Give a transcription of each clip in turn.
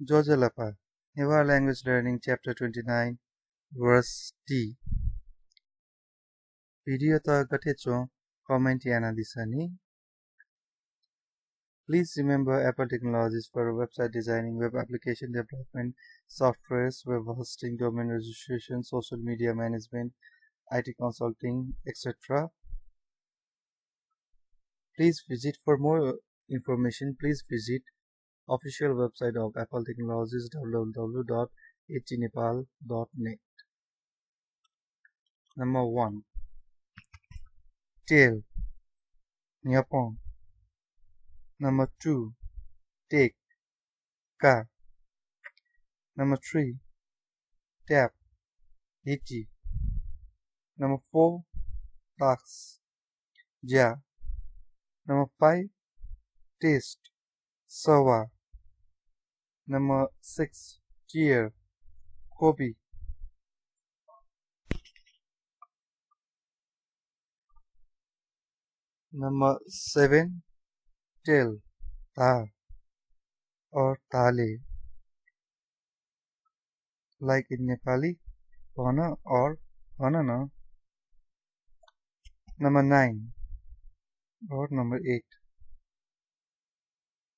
Jojalapa, Newa Language Learning Chapter 29, Verse D. Video ta gatecho comment yana disani. Please remember Apple Technologies for website designing, web application development, softwares, web hosting, domain registration, social media management, IT consulting, etc. Please visit for more information. Please visit official website of Apple Technologies www.atnepal.net. Number 1. Tail, Nyapong. Number 2. Take, Ka. Number 3. Tap, Iti. Number 4. Tax, Ja. Number 5. Taste, Sawa. Number 6. Tear, Kobi. Number 7. Tail, Ta or Tale. Like in Nepali, Pana or Panana. Number 9 or number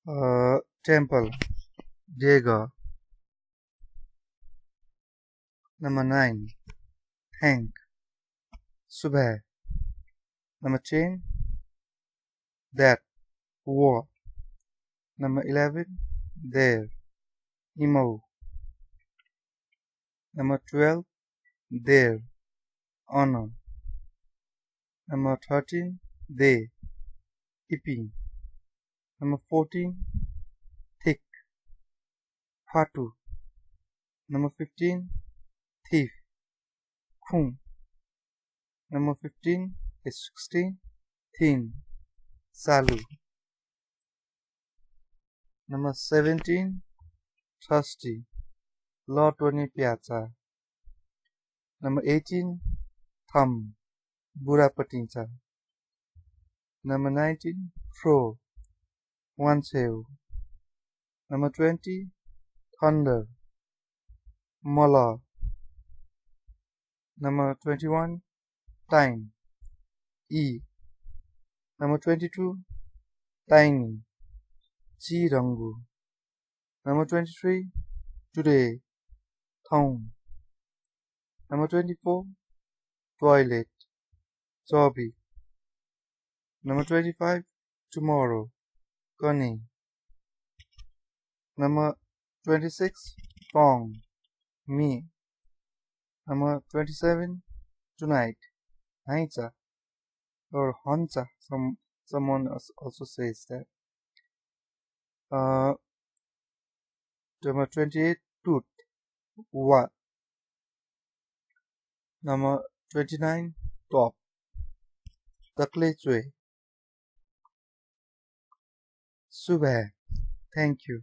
8. Temple, Dega. Number 9. Thank, Subha. Number 10. That, What. Number 11. There, Imo. Number 12. There, Honor. Number 13. They, Ipping. Number 14. Thick, Fatu. Number 15. Thief, Khung. Number 16. Thin, Salu. Number 17. Thirsty, Lotwani Piazza. Number 18. Thumb, Bura Patincha. Number 19. Throw, Wansev. Number 20. Thunder, Mala. Number 21. Time, E. Number 22. Tiny, Chi Rangu. Number 23. Today, Thong. Number 24. Toilet, Chobi. Number 25. Tomorrow, Kani. Number 26. Tong, Me. Number 27. Tonight, Haicha or Honcha. Someone also says that. Number 28. Tooth, Wa. Number 29. Top, Takle Chue. Subha. Thank you.